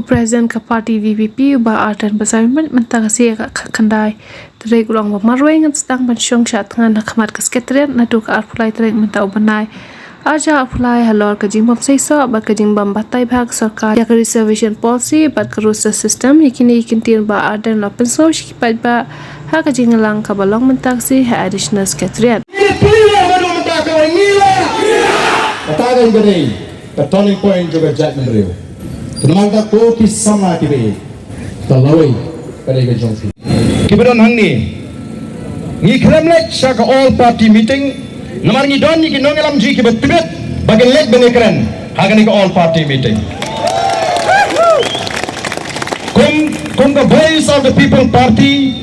Presiden ke parti VVP ba artan basarman mentang siya ka kandai tere gulang ba marway ngan sedang pensyong syat ngan nakmat ke sekretariat nadu ka arpulai tere mentau banai arja arpulai halor ke jimbam seiso ba ke jimbam batai bhag sarkar ya ke reservation policy ba ke roster system yakini ikintin ba ardan open source kipat ba ha ke jingalang ka balong mentang si ha additional sekretariat Katakan gini, the turning point juga Jackman Rio. Tenangkan ko kisama kibe, talaway pada kejongsi. Kiberon hangni, ngi kremlek sa ka all party meeting, namar ngi don ngi kinong alam ji kibe tibet, bagen lek benekren, hagan ka all party meeting. Kum ka voice of the people party,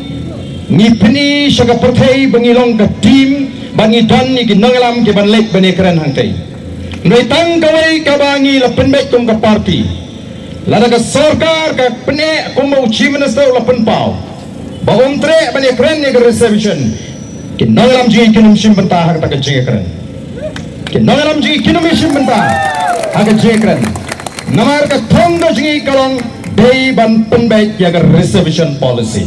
ngi pini sa ka perthai bangilong ka team, bangi don ngi kinong alam kiban lek benekren hangtay. Noitang kawai kabangi la penbek kum ka party lada ka sarkar ka pene kum mau chief minister la penpau ba umtre bani kren ni reservation kin nangalam ji kinum sim benta hak ta ka ji kren kin nangalam ji kinum sim benta hak ji kren namar ka thong do ji kalong dei ban penbek ya ka reservation policy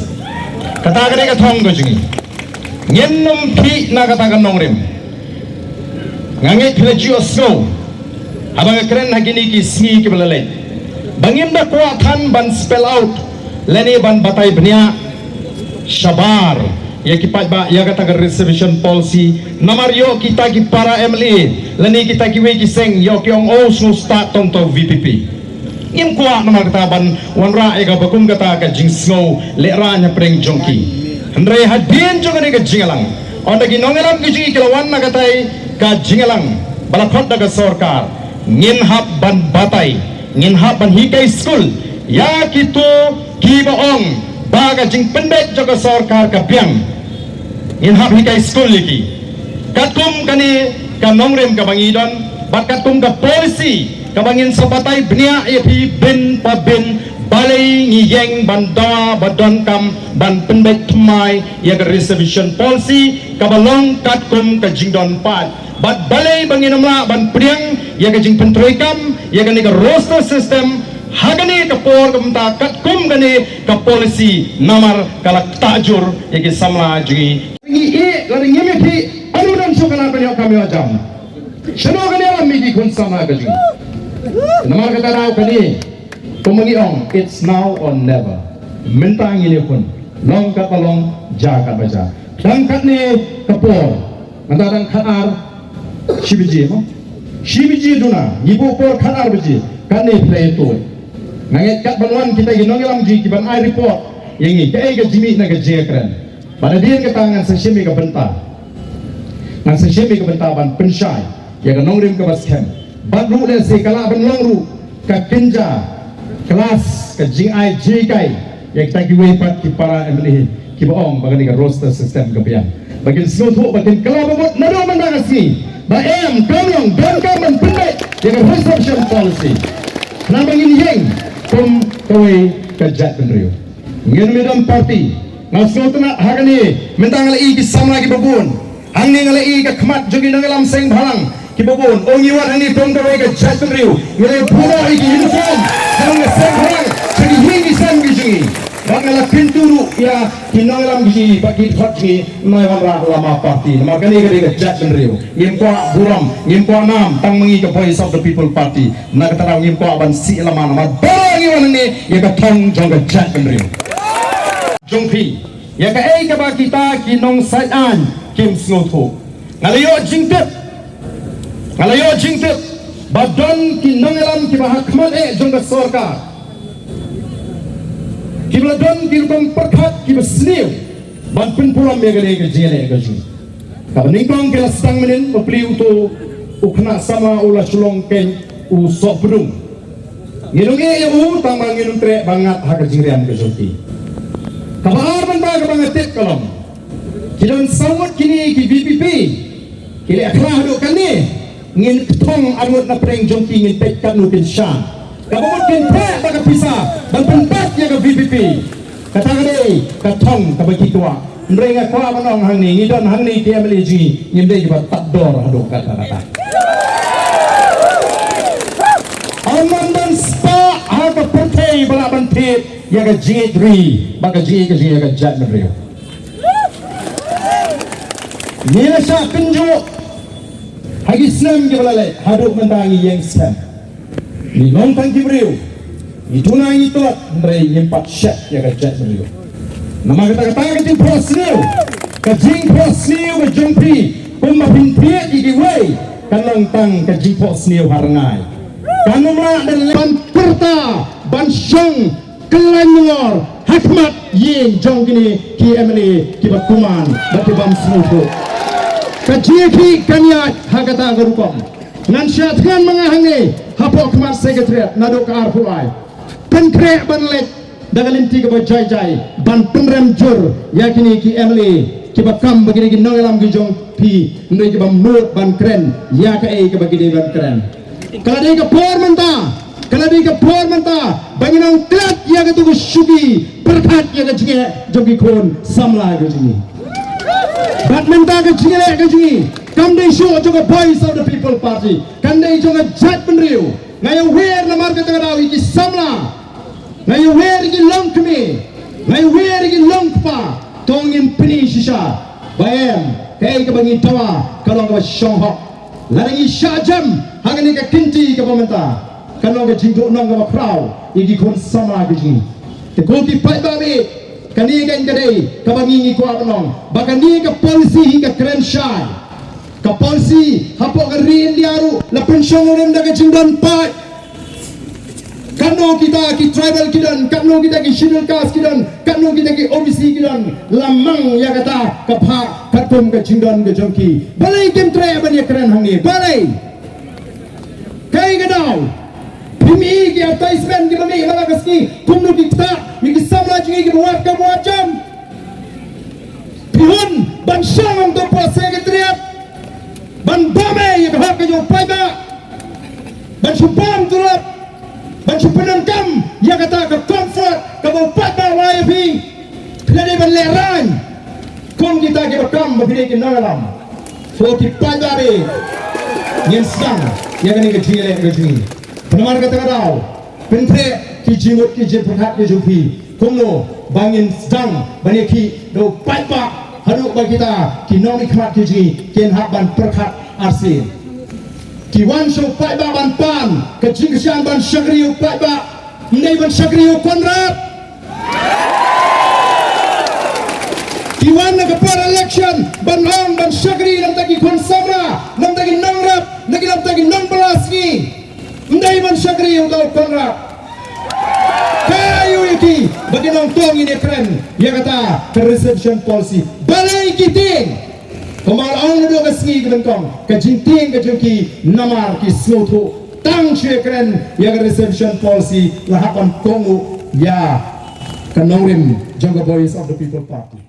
kata ka thong do ji nyenum thi na kata ka nongrim ngangit pelaju snow abang keren hagini ki sngi ki belalai bangim da kuatan ban spell out leni ban batai bnia shabar ya ki ba ya kata reservation policy namar yo kita ki para MLA leni kita ki we ki seng yo ki ong o sno start tong to VPP im kuat namar kata ban wanra e ga bakum kata ka jing snow le ra nya preng jongki andre hadien jongani ka jingalang onda ki nongelam ki jingi kilawan na katai ka jingalang balakot daga sarkar ngin hap ban batai ngin hap ban hikai school ya kitu kibaong baga jing pendek jaga sarkar ka piang ngin hap hikai school liki katum kani ka nongrem ka bangidon bakatum ka policy ka bangin sa batai bnia ipi bin pabin balai ngiyeng banda badon kam ban pendek mai ya ka reservation policy kabalong katkum ka jingdon pat bat balai banginamla ban priang ya ka jing pentroikam ya ka ni ka roster system hagani ka por kamta katkum gani ka policy namar kalak tajur ya ki samla jingi ngi e lari ngemi thi anudan sukana pa kami ajam shano gani alam mi kun sama ka jingi namar ka taraw kani kumangiong it's now or never mentang ini pun long ka palong ja ka baja dangkat ni kapor mandang khanar shibiji mo shibiji duna ibu por khanar biji kane play to nganget kat banwan kita ginongelam ji kiban ai report yangi kai ga jimi na ga jekran pada dia ke tangan seshimi ka benta ngan seshimi ka benta ban penshai ya ga nongrim ka baskem badru le se kala ban longru ka kinja kelas ka jing ai jikai ya kita ki wepat ki para MLA ki baong bagani ka roster system ka pian bagin snow bagin kala babot nado mandang asmi ba em kamyong dan kaman pendek dengan reservation policy nabang ini yeng kum kawai ka Jackman Rio ngin midam party ngasno tuna hagani mentang ala i ki samla ki babun angni ala i ka khmat jogi nangalam seng bhalang ki babun ongiwan ani tom kawai ka Jackman Rio ngile pura i ki uniform sang seng bhalang jadi hingi sang ki jingi bangala pinturu ya kinangalam gi bagi hotgi noi wara lama party makani ga Jackman Rio ngimpo buram ngimpo nam tang mengi ka voice of the people party na kataraw ngimpo ban si lama nama bangi wanani ya ka thong jong ga Jackman Rio jongpi ya ka ei ka ba kita kinong saian kim snotho ngalayo jingtep badon kinangalam ki ba hakman jong ga sarkar kibaladon kilbang perkat kibasniw ban penpuram megale ke jele ke ju kabaningkong kila stang menin mapli uto ukna sama ula sulong ken u sopdung ngilung e u tamang ngilung tre bangat hak jingrian ke joti kabar ban ba bangatet kalom kilon sawat kini ki VPP kile akhlah do kani ngin thong arut na preng jongki ngin tek kan nukin sha kabut kin pe baka pisa ban penpat ya ka VPP katagade katong kabaki tua mrenga kwa manong hangni ngidon hangni KMLG ngimde jibat takdor hado kata Amandan spa haka pertay samla ban pet ya ga jidri ba ga ji ga ji ga jat meriu Nila sya kenjo hagi Islam ke balai haduk mentangi yang Islam ni lontang ki meriu ni tunang itu ndrei nyempat syak ya ga jat meriu nama kata-kata ke prosniu ke jing prosniu ke jumpi pumma pintiet di wei kanong tang ke jing prosniu harangai kanumla dan ban perta ban syong kelanyor hikmat yin jong kini ki emani ki bakuman bati bam snufu kajiki kanya hagata garukam nan syatkan mengahangi hapok kemas sekretariat nadok arfulai penkre banlek dagalinti ke bajai jai ban penrem jur yakini ki emli ki bakam begini ki nongelam ki jong pi ndai ki bam mut ban kren ya ka e ke bagi ban kren kalau dia ke por menta banginang klat ya ke tugu syugi berkat ya ke jinge jogi kon samla ke jinge badminton ke jinge kamdei show joga voice of the people party kandei joga jat penriu ngayo wer na marga tagarawi ki samla ngayo wer ki long kme ngayo wer ki long pa tongin pini shisha bayam kai ke bangi tawa kalau ke shonghok larangi syajam hangani ke kinti ke pementa kalau ke jingduk nong ke prau igi kon sama ke jing te kolti pai babe kani ke ngade ke bangi ni ko abnong bakani ke polisi ke kren shai ke polisi hapo ke rin diaru la pension orang da ke jingdon pai kano kita ki tribal kidan kano kita ki schedule caste kidan kano kita ki OBC kidan lamang ya kata ke pha katum ke jingdon ke jongki balai kem tre ban ya keren hang ni balai kai gadau pimi ki advertisement ki bami mala kaski kumnu ki ta mi ki samla jingi ki buat ka buat jam pihun ban syang untuk puas sekretariat ban bame ya hak ke jo pai ba ban supam turap Bancu penangkam yang kata ke comfort ke baupat bawa YFI pilih ban leran kong kita ke bekam bapilih ke nalam so tipai dari yang sang yang ini kecil yang kecil penamar kata kau pentre ki jimut ki jempat ki jumpi kono bangin sedang banyak ki do paipa haduk bagi kita ki nong ikmat ki ji ken hak ban perkat arsin Kiwan show pai ba ban pan kecing kesian ban syagriu pai ba ndai ban syagriu konrad Kiwan na kapar election ban hong ban syagri lam tagi kon samra lam tagi nongrap lagi lam tagi non balaski ndai ban syagriu dau konrad kayu iki bagi nong tong ini keren ya kata ke reception policy balai kiting Kemal ang nado kasngi kebentong kejinting kejengki namar ki slotu tang chekren ya reception policy lahapan kongu ya kanongrim jangga voice of the people party